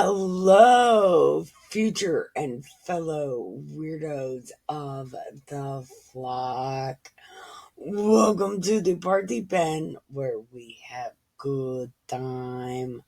Hello, future and fellow weirdos of the flock. Welcome to the party pen where we have good time.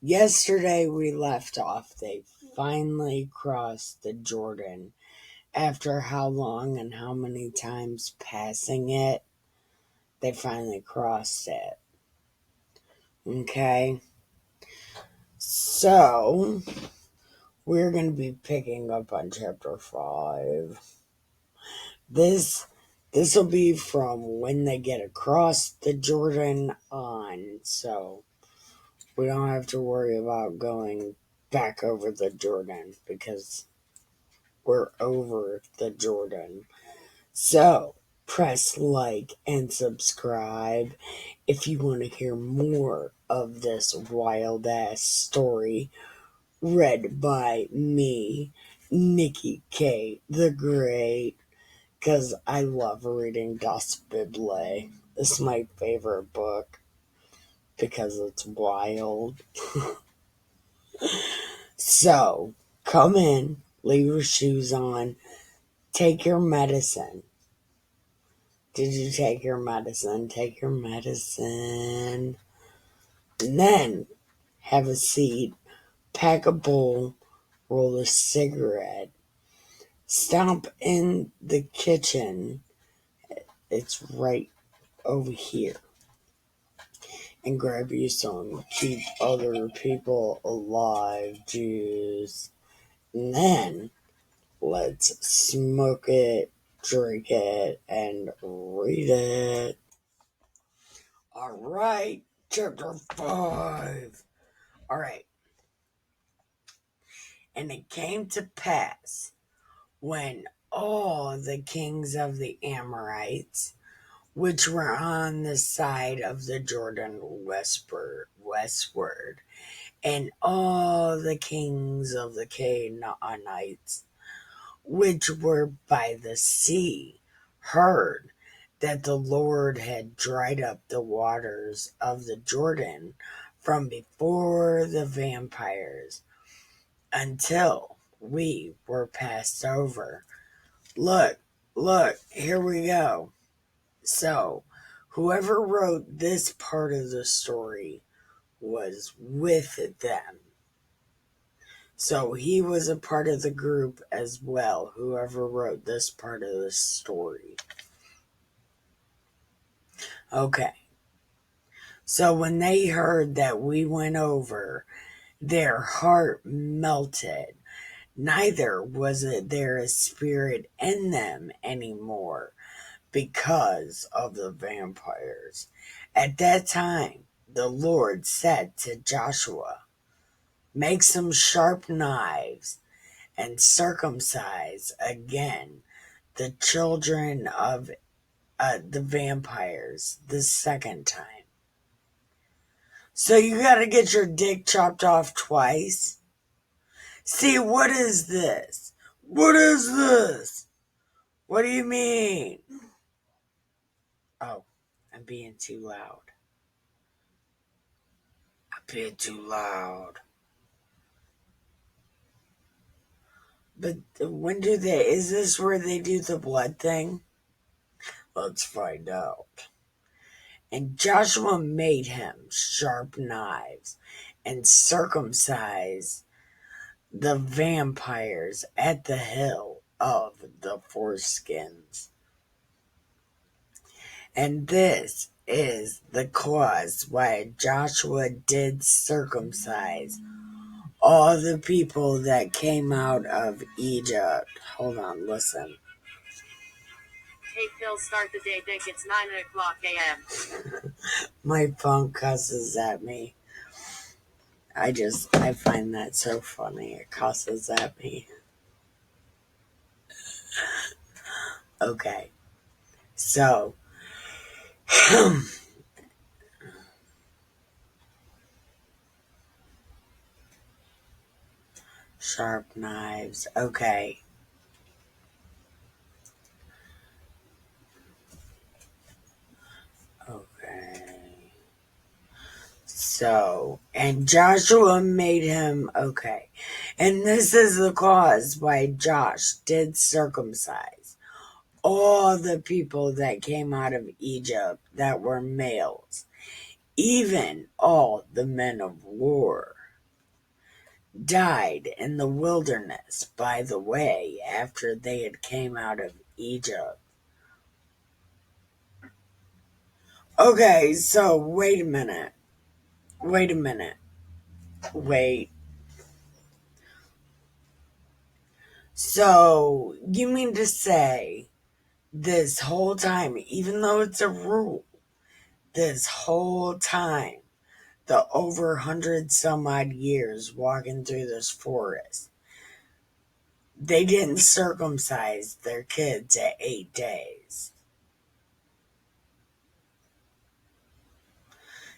Yesterday we left off. They finally crossed the Jordan. After how long and how many times passing it, they finally crossed it. Okay? So, we're going to be picking up on chapter 5. This will be from when they get across the Jordan on, so we don't have to worry about going back over the Jordan because we're over the Jordan. So, press like and subscribe if you want to hear more of this wild ass story read by me, Nikki K. the Great, because I love reading Das Bible. It's my favorite book because it's wild. So, come in, leave your shoes on, take your medicine. Did you take your medicine? Take your medicine. And then have a seat, pack a bowl, roll a cigarette, stomp in the kitchen. It's right over here. And grab you some keep other people alive juice. And then let's smoke it, drink it, and read it. Alright, chapter 5. Alright. And it came to pass when all the kings of the Amorites, which were on the side of the Jordan westward, and all the kings of the Canaanites, which were by the sea, heard that the Lord had dried up the waters of the Jordan from before the vampires until we were passed over. Look, here we go. So, whoever wrote this part of the story was with them. So, he was a part of the group as well, whoever wrote this part of the story. Okay. So, when they heard that we went over, their heart melted. Neither was there a spirit in them anymore because of the vampires. At that time, the Lord said to Joshua, "Make some sharp knives and circumcise again the children of the vampires the second time." So you gotta get your dick chopped off twice? See, what is this? What is this? What do you mean? Oh, I'm being too loud. Bit too loud. But when do they? Is this where they do the blood thing? Let's find out. And Joshua made him sharp knives and circumcised the vampires at the hill of the foreskins. And this is the cause why Joshua did circumcise all the people that came out of Egypt. Hold on, listen. Hey Phil, start the day, Dick. It's 9 o'clock a.m. My phone cusses at me. I find that so funny. It cusses at me. Okay. So, sharp knives. Okay. Okay. And Joshua made him okay. And this is the cause why Josh did circumcise all the people that came out of Egypt that were males, even all the men of war, died in the wilderness by the way after they had came out of Egypt. Okay, so wait a minute. So you mean to say this whole time, even though it's a rule, this whole time, the over 100 some odd years walking through this forest, they didn't circumcise their kids at 8 days?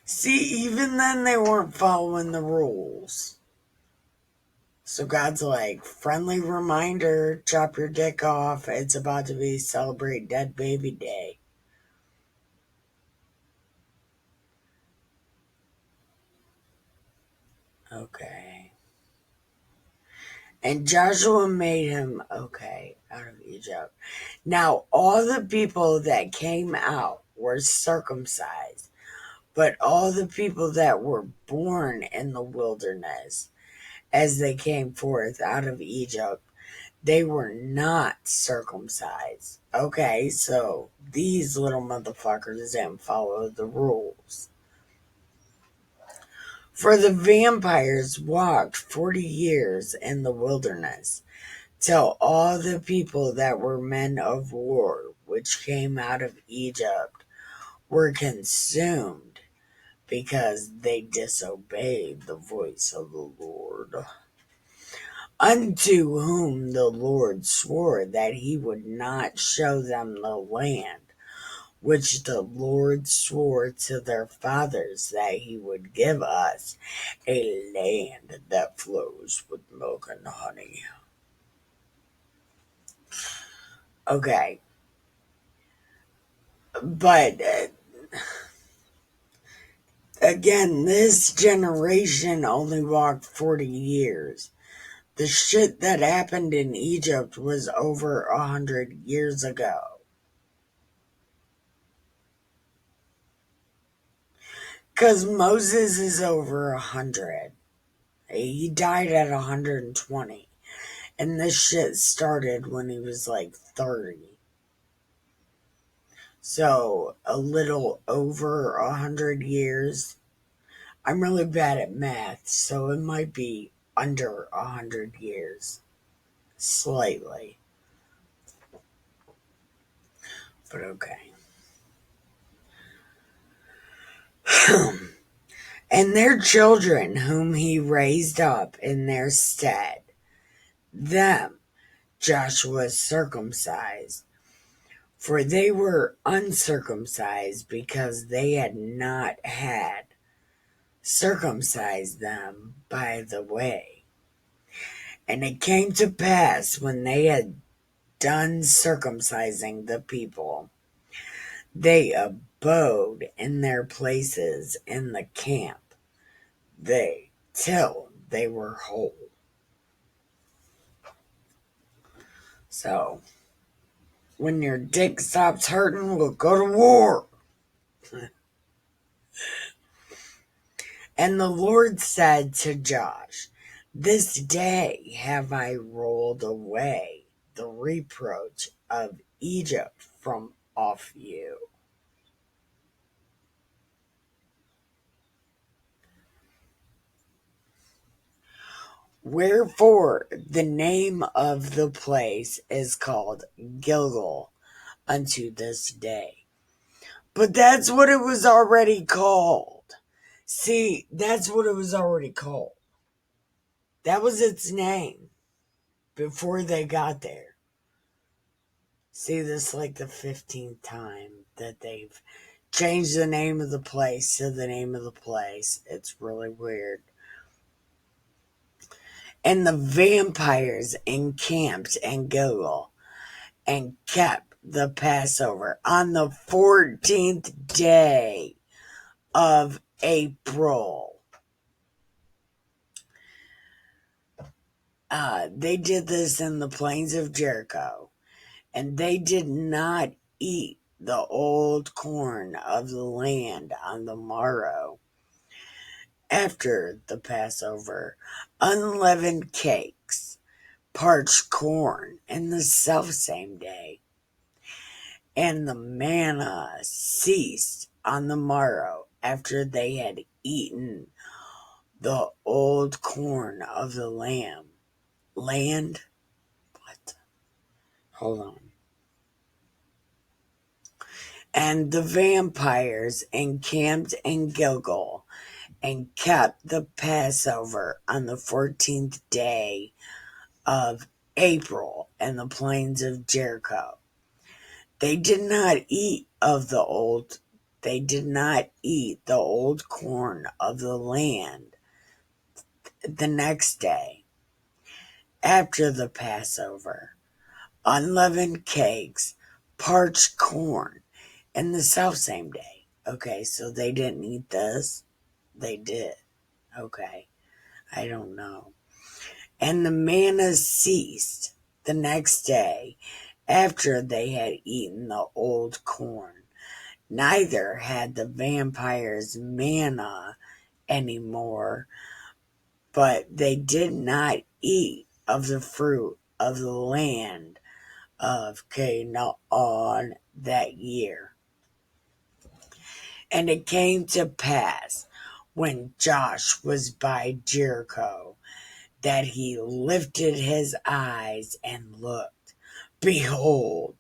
See, even then they weren't following the rules. So God's like, friendly reminder, chop your dick off. It's about to be Celebrate Dead Baby Day. Okay. And Joshua made him okay out of Egypt. Now, all the people that came out were circumcised, but all the people that were born in the wilderness as they came forth out of Egypt, they were not circumcised. Okay, so these little motherfuckers didn't follow the rules. For the vampires walked 40 years in the wilderness, till all the people that were men of war, which came out of Egypt, were consumed, because they disobeyed the voice of the Lord, unto whom the Lord swore that he would not show them the land, which the Lord swore to their fathers that he would give us, a land that flows with milk and honey. Okay, but again, this generation only walked 40 years. The shit that happened in Egypt was over 100 years ago. Because Moses is over 100. He died at 120. And this shit started when he was like 30. So a little over 100 years. I'm really bad at math, so it might be under 100 years. Slightly. But okay. And their children whom he raised up in their stead, them Joshua circumcised, for they were uncircumcised because they had not had circumcised them by the way. And it came to pass when they had done circumcising the people, they abode in their places in the camp, till they were whole. So, when your dick stops hurting, we'll go to war. And the Lord said to Josh, this day have I rolled away the reproach of Egypt from off you. Wherefore the name of the place is called Gilgal unto this day. But that's what it was already called. See, that's what it was already called. That was its name before they got there. See, this is like the 15th time that they've changed the name of the place to the name of the place. It's really weird. And the vampires encamped in Gilgal and kept the Passover on the 14th day of April. They did this in the plains of Jericho, and they did not eat the old corn of the land on the morrow after the Passover, unleavened cakes, parched corn in the selfsame day, and the manna ceased on the morrow after they had eaten the old corn of the land. What? Hold on. And the vampires encamped in Gilgal and kept the Passover on the 14th day of April in the plains of Jericho. They did not eat the old corn of the land the next day after the Passover, unleavened cakes, parched corn, and the selfsame day. Okay, so they didn't eat this. They did. Okay, I don't know. And the manna ceased the next day after they had eaten the old corn. Neither had the vampires manna anymore, but they did not eat of the fruit of the land of Canaan that year. And it came to pass, when Josh was by Jericho, that he lifted his eyes and looked. Behold,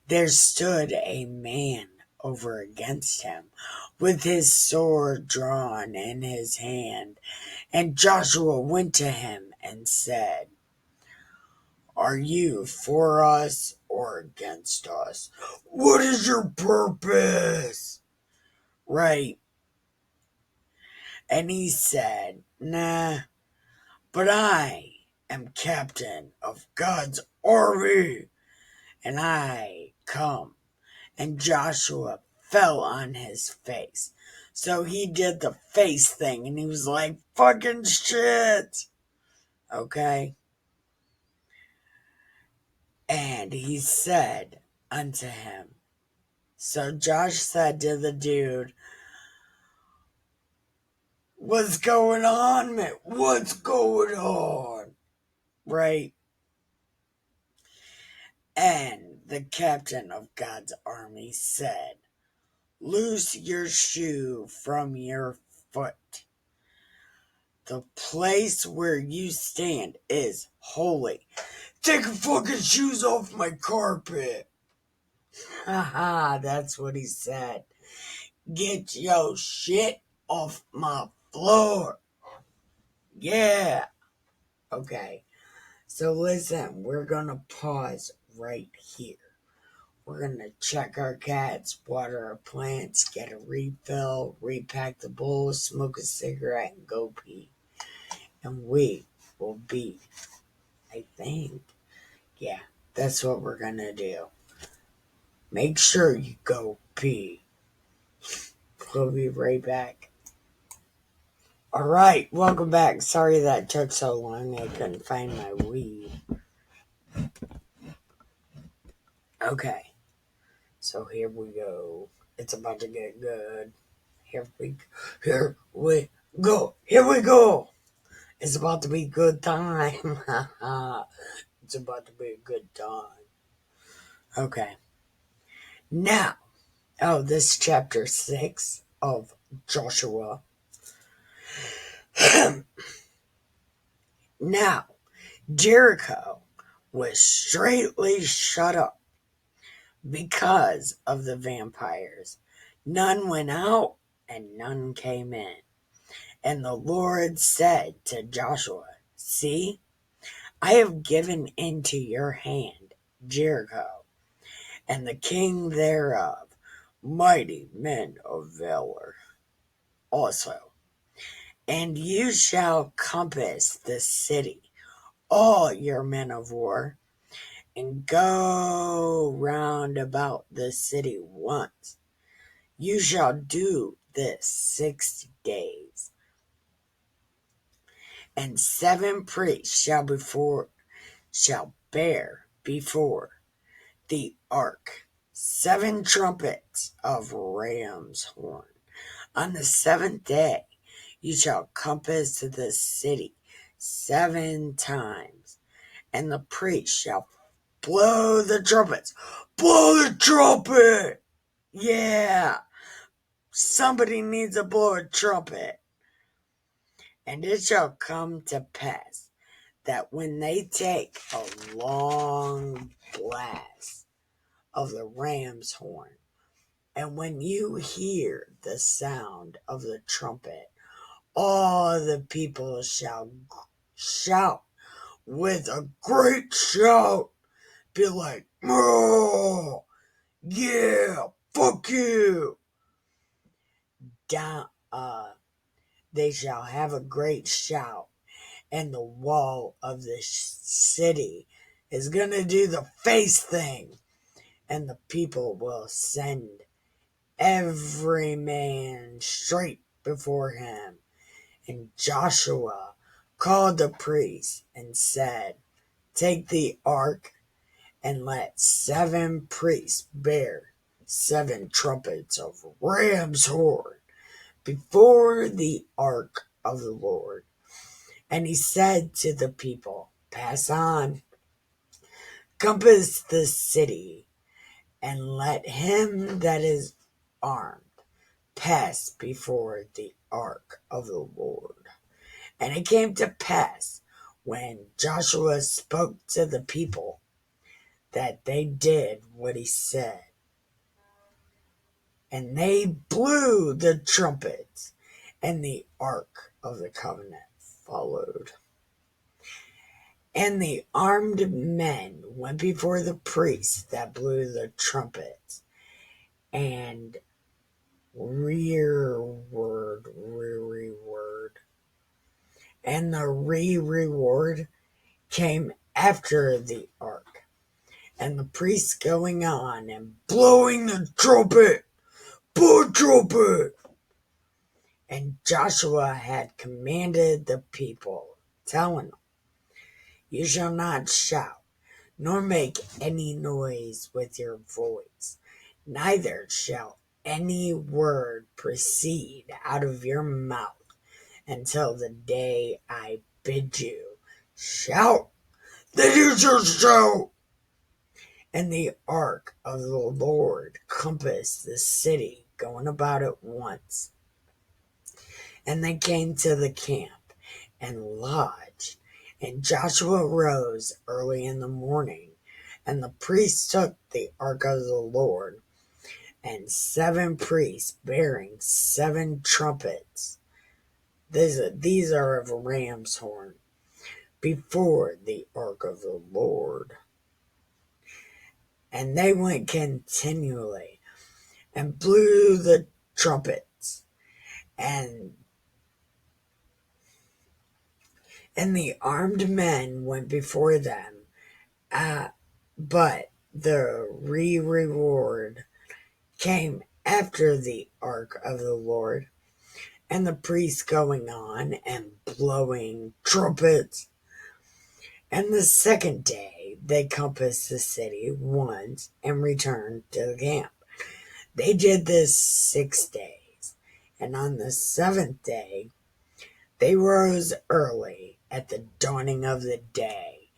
there stood a man over against him, with his sword drawn in his hand. And Joshua went to him and said, Are you for us or against us? What is your purpose? Right. And he said, Nah, but I am captain of God's army, and I come. And Joshua fell on his face. So he did the face thing, and he was like, fucking shit. Okay? And he said unto him, so Josh said to the dude, What's going on, man? What's going on? Right? And the captain of God's army said, Loose your shoe from your foot. The place where you stand is holy. Take your fucking shoes off my carpet. Haha, that's what he said. Get your shit off my floor. Yeah. Okay. So listen, we're gonna pause right here. We're gonna check our cats, water our plants, get a refill, repack the bowl, smoke a cigarette, and go pee. And we will be, I think, yeah, that's what we're gonna do. Make sure you go pee. We'll be right back. Alright, welcome back. Sorry that took so long. I couldn't find my weed. Okay, so here we go. It's about to get good. Here we go. Here we go. It's about to be good time. It's about to be a good time. Okay. Now, this chapter 6 of Joshua. Now, Jericho was straightly shut up because of the vampires. None went out and none came in. And the Lord said to Joshua, See, I have given into your hand Jericho, and the king thereof, mighty men of valor also. And you shall compass the city, all your men of war, and go round about the city once. You shall do this 6 days. And 7 priests shall bear before the ark 7 trumpets of ram's horn. On the 7th day you shall compass the city 7 times, and the priest shall blow the trumpets. Blow the trumpet! Yeah! Somebody needs to blow a trumpet. And it shall come to pass that when they take a long blast of the ram's horn, and when you hear the sound of the trumpet, all the people shall shout with a great shout, be like, oh, yeah, fuck you. Down, they shall have a great shout, and the wall of the city is going to do the face thing, and the people will send every man straight before him. And Joshua called the priests and said, take the ark and let 7 priests bear 7 trumpets of ram's horn before the ark of the Lord. And he said to the people, pass on, compass the city, and let him that is armed pass before the ark of the Lord. And it came to pass, when Joshua spoke to the people, that they did what he said. And they blew the trumpets, and the ark of the covenant followed. And the armed men went before the priests that blew the trumpets, and rearward, and the rearward came after the ark, and the priests going on and blowing the trumpet, blow trumpet. And Joshua had commanded the people, telling them, you shall not shout, nor make any noise with your voice, neither shall any word proceed out of your mouth until the day I bid you. Shout, then you shall shout. And the ark of the Lord compassed the city, going about it once. And they came to the camp and lodged. And Joshua rose early in the morning, and the priests took the ark of the Lord, and 7 priests bearing 7 trumpets. These are of a ram's horn, before the ark of the Lord. And they went continually and blew the trumpets, and the armed men went before them, but the reward came after the ark of the Lord, and the priests going on and blowing trumpets. And the 2nd day they compassed the city once and returned to the camp. They did this 6 days, and on the 7th day they rose early at the dawning of the day,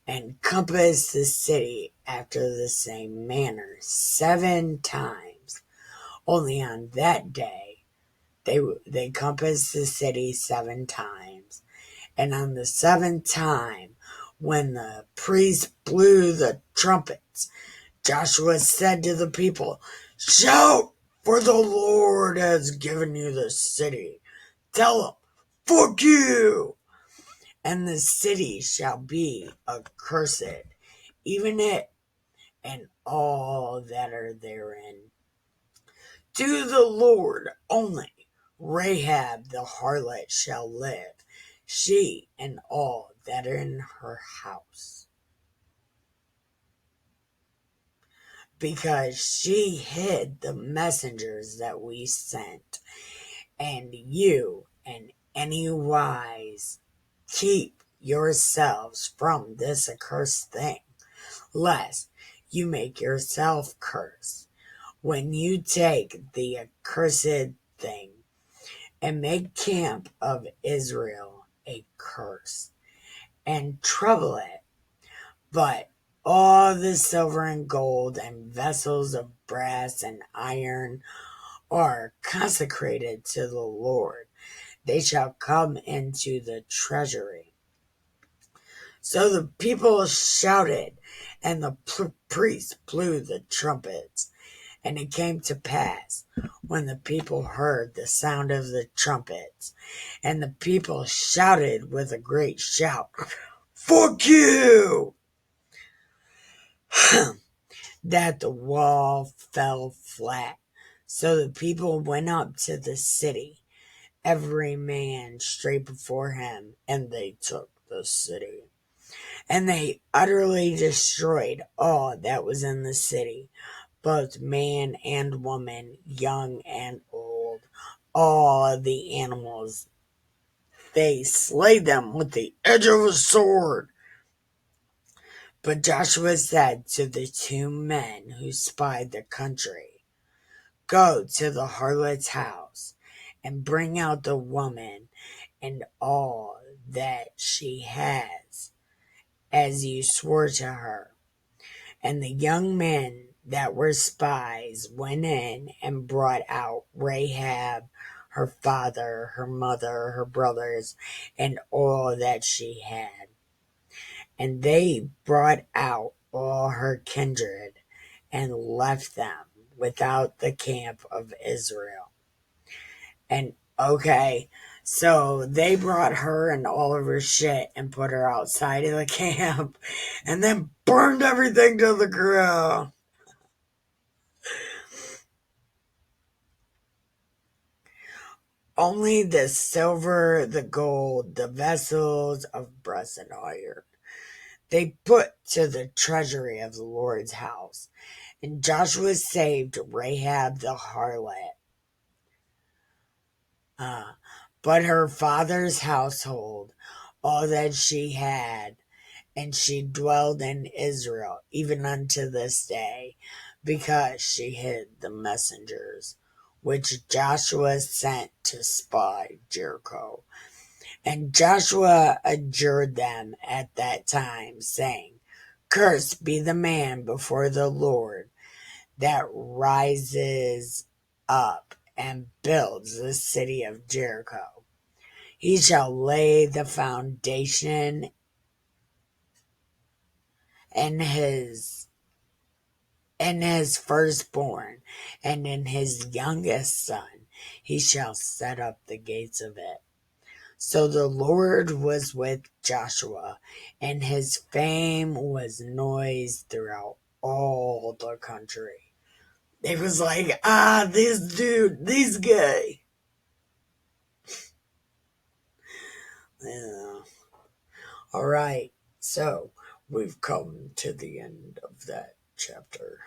and compassed the city after the same manner 7 times. Only on that day they compassed the city 7 times. And on the 7th time, when the priests blew the trumpets, Joshua said to the people, shout, for the Lord has given you the city. Tell them, fuck you! And the city shall be accursed, even it and all that are therein. To the Lord only Rahab the harlot shall live, she and all that are in her house, because she hid the messengers that we sent, and you and any wise keep yourselves from this accursed thing, lest you make yourself cursed. When you take the accursed thing and make camp of Israel a curse and trouble it, but all the silver and gold and vessels of brass and iron are consecrated to the Lord. They shall come into the treasury. So the people shouted, and the priests blew the trumpets. And it came to pass, when the people heard the sound of the trumpets, and the people shouted with a great shout, "Fuck you!" that the wall fell flat. So the people went up to the city, every man straight before him, and they took the city. And they utterly destroyed all that was in the city, both man and woman, young and old, all the animals. They slayed them with the edge of a sword. But Joshua said to the 2 men who spied the country, "Go to the harlot's house, and bring out the woman and all that she has, as you swore to her." And the young men that were spies went in and brought out Rahab, her father, her mother, her brothers, and all that she had. And they brought out all her kindred and left them without the camp of Israel. And okay, so they brought her and all of her shit and put her outside of the camp and then burned everything to the ground. Only the silver, the gold, the vessels of brass and iron they put to the treasury of the Lord's house. And Joshua saved Rahab the harlot, but her father's household, all that she had, and she dwelled in Israel even unto this day, because she hid the messengers which Joshua sent to spy Jericho. And Joshua adjured them at that time, saying, "Cursed be the man before the Lord that rises up and builds the city of Jericho. He shall lay the foundation, and his firstborn, and in his youngest son he shall set up the gates of it." So the Lord was with Joshua, and his fame was noised throughout all the country. It was like, this guy. Yeah. All right, so we've come to the end of that chapter.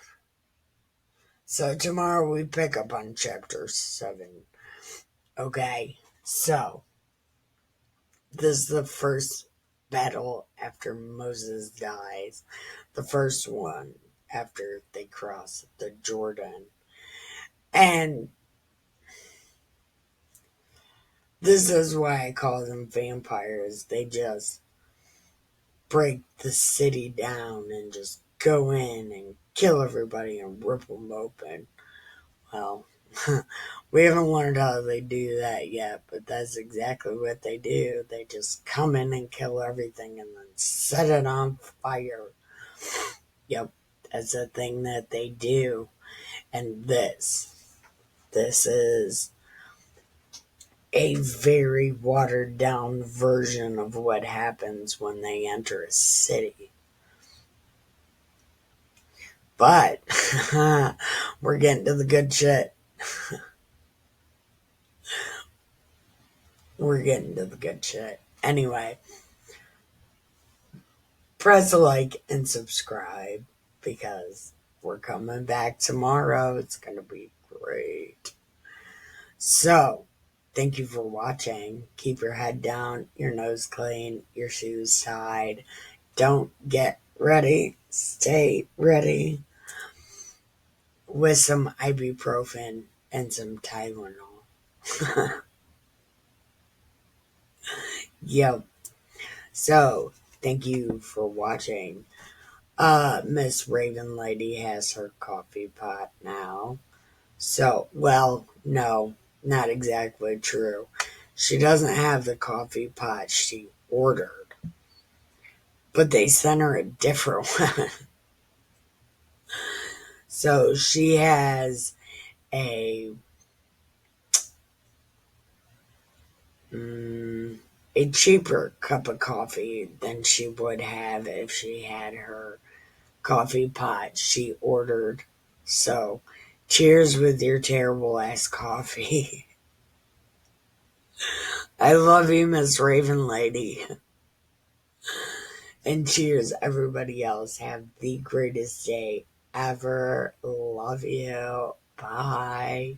So tomorrow we pick up on chapter 7. Okay, so this is the first battle after Moses dies. The first one after they cross the Jordan. And this is why I call them vampires. They just break the city down and just go in and kill everybody and rip them open. Well, we haven't learned how they do that yet, but that's exactly what they do. They just come in and kill everything and then set it on fire. Yep, that's a thing that they do. And this is a very watered down version of what happens when they enter a city. But we're getting to the good shit. We're getting to the good shit. Anyway, press like and subscribe because we're coming back tomorrow. It's going to be great. So, thank you for watching. Keep your head down, your nose clean, your shoes tied. Don't get ready. Stay ready with some ibuprofen and some Tylenol. Yep. So, thank you for watching. Miss Raven Lady has her coffee pot now. So, well, no, not exactly true. She doesn't have the coffee pot she ordered, but they sent her a different one. So she has a mm, a cheaper cup of coffee than she would have if she had her coffee pot she ordered. So, cheers with your terrible ass coffee. I love you, Miss Raven Lady. And cheers, everybody else. Have the greatest day ever. Love you. Bye.